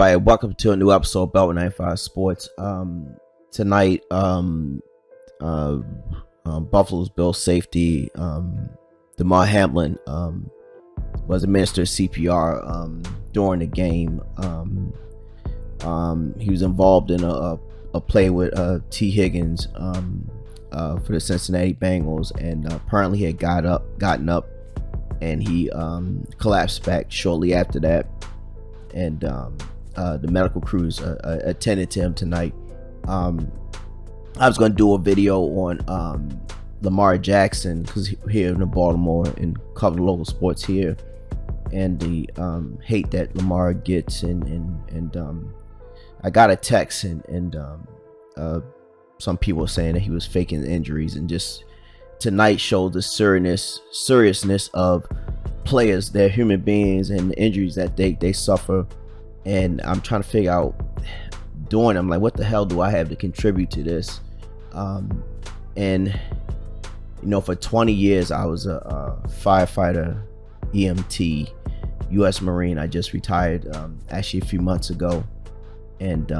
everybody, welcome to a new episode of Belt 95 Sports. Tonight, uh, Buffalo's Bills safety, Damar Hamlin, was administered CPR during the game. He was involved in a play with T. Higgins for the Cincinnati Bengals, and apparently he had gotten up, and he collapsed back shortly after that. And the medical crews attended to him tonight. I was going to do a video on Lamar Jackson, because here in Baltimore and cover the local sports here, and the hate that Lamar gets, and I got a text, and some people saying that he was faking injuries, and just tonight showed the seriousness of players, they're human beings, and the injuries that they suffer. And I'm trying to figure out, I'm like, what the hell do I have to contribute to this? And for 20 years I was a firefighter, EMT, U.S. Marine. I just retired actually a few months ago, and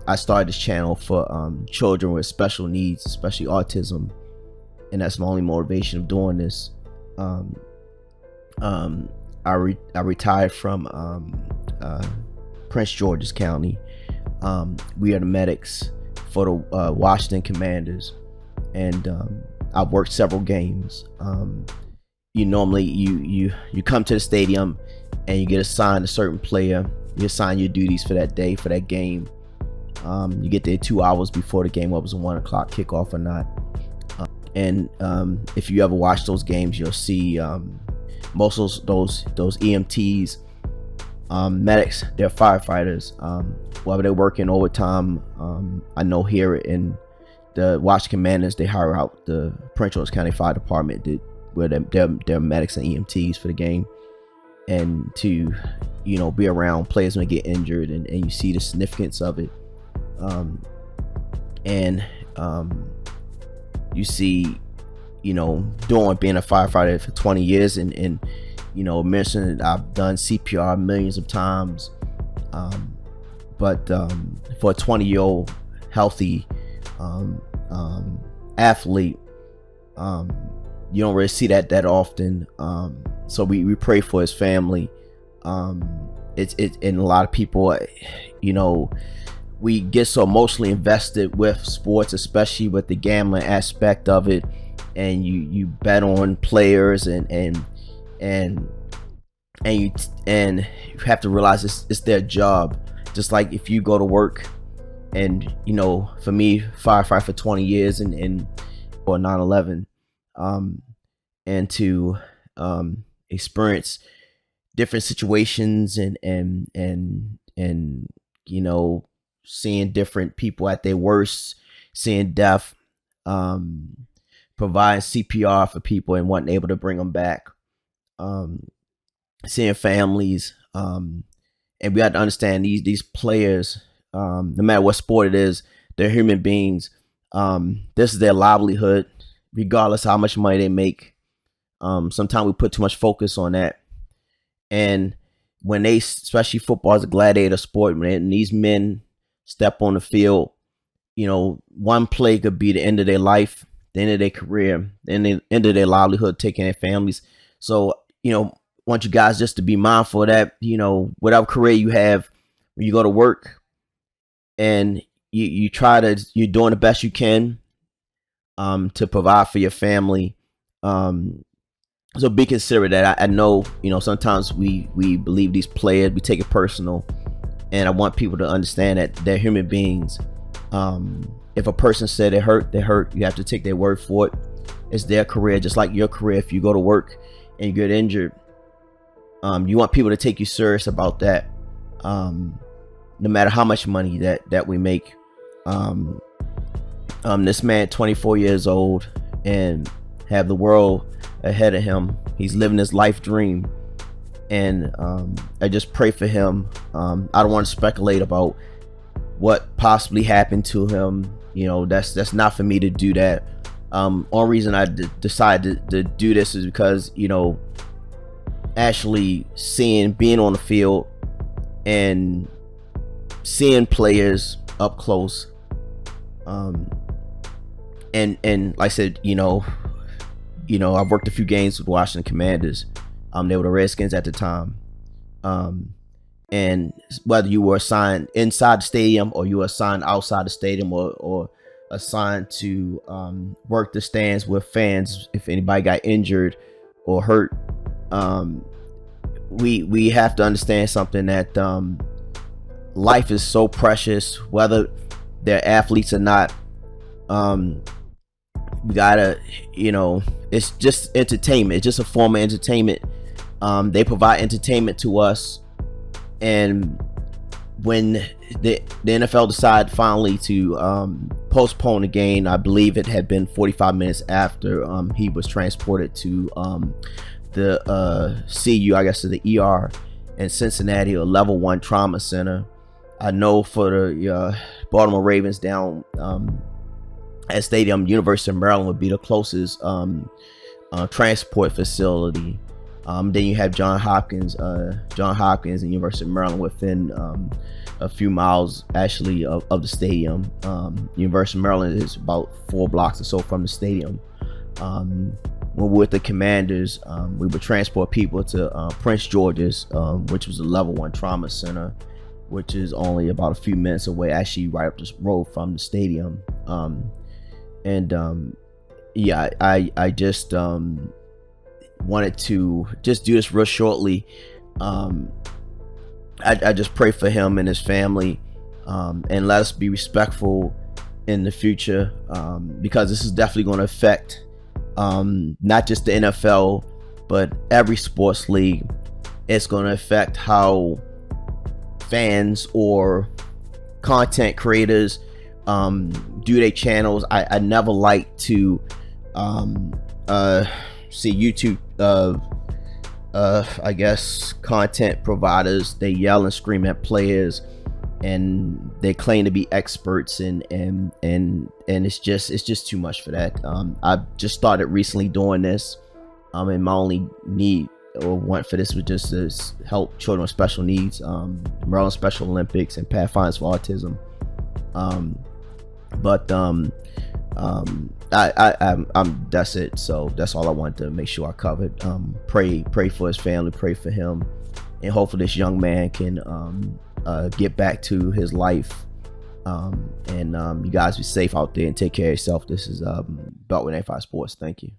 I started this channel for children with special needs, especially autism, and that's my only motivation of doing this. I retired from Prince George's County. We are the medics for the Washington Commanders, and I've worked several games. Normally you come to the stadium and you get assigned a certain player. You assign your duties for that day, for that game. You get there 2 hours before the game, whether it was a 1 o'clock kickoff or not. And if you ever watch those games, you'll see most of those EMTs, medics, they're firefighters. Whether they're working overtime, I know here in the Washington Commanders, they hire out the Prince George's County Fire Department, where they're medics and EMTs for the game, and to be around players when they get injured, and you see the significance of it. You see, being a firefighter for 20 years, and mentioned I've done CPR millions of times, but for a 20-year-old healthy athlete, you don't really see that often. So we pray for his family. It's and a lot of people, we get so emotionally invested with sports, especially with the gambling aspect of it, and you bet on players, and you have to realize it's their job. Just like if you go to work, and for me, firefight for 20 years, and or 9/11, and to experience different situations, and seeing different people at their worst, seeing death, providing CPR for people and wasn't able to bring them back, seeing families, and we have to understand these players, no matter what sport it is, they're human beings. This is their livelihood, regardless how much money they make. Sometimes we put too much focus on that, and when especially football is a gladiator sport, when these men step on the field, one play could be the end of their life, the end of their career, the end of their livelihood, taking their families. So want you guys just to be mindful of that. Whatever career you have, when you go to work, and you're doing the best you can to provide for your family. So be considerate that. I know sometimes we believe these players, we take it personal, and I want people to understand that they're human beings. If a person said they're hurt, you have to take their word for it. It's their career, just like your career. If you go to work and you get injured, you want people to take you serious about that, no matter how much money that we make. This man, 24 years old, and have the world ahead of him. He's living his life dream, and I just pray for him. I don't want to speculate about what possibly happened to him. That's not for me to do that. Only reason I decided to do this is because actually being on the field and seeing players up close, and like I said, I worked a few games with Washington Commanders. They were the Redskins at the time. And whether you were assigned inside the stadium or you were assigned outside the stadium, or assigned to work the stands with fans if anybody got injured or hurt, we have to understand something, that life is so precious, whether they're athletes or not. We gotta, it's just entertainment. It's just a form of entertainment. They provide entertainment to us. And when the NFL decided finally to postpone the game, I believe it had been 45 minutes after he was transported to the CU, I guess, to the ER in Cincinnati, a level 1 trauma center. I know for the Baltimore Ravens down at stadium, University of Maryland would be the closest transport facility. Then you have Johns Hopkins and University of Maryland within a few miles actually of the stadium. University of Maryland is about 4 blocks or so from the stadium. When we were with the Commanders, we would transport people to Prince George's, which was a level 1 trauma center, which is only about a few minutes away, actually right up the road from the stadium. I just wanted to just do this real shortly. I just pray for him and his family, and let us be respectful in the future, because this is definitely going to affect not just the NFL, but every sports league. It's going to affect how fans or content creators do their channels. I never like to see YouTube I guess content providers, they yell and scream at players, and they claim to be experts, and it's just too much for that. I just started recently doing this, and my only need or want for this was just to help children with special needs, Maryland Special Olympics and Pathfinders for Autism. I'm that's it. So that's all I wanted to make sure I covered. Pray for his family, pray for him, and hopefully this young man can get back to his life. And you guys be safe out there and take care of yourself. This is Beltway 95 Sports. Thank you.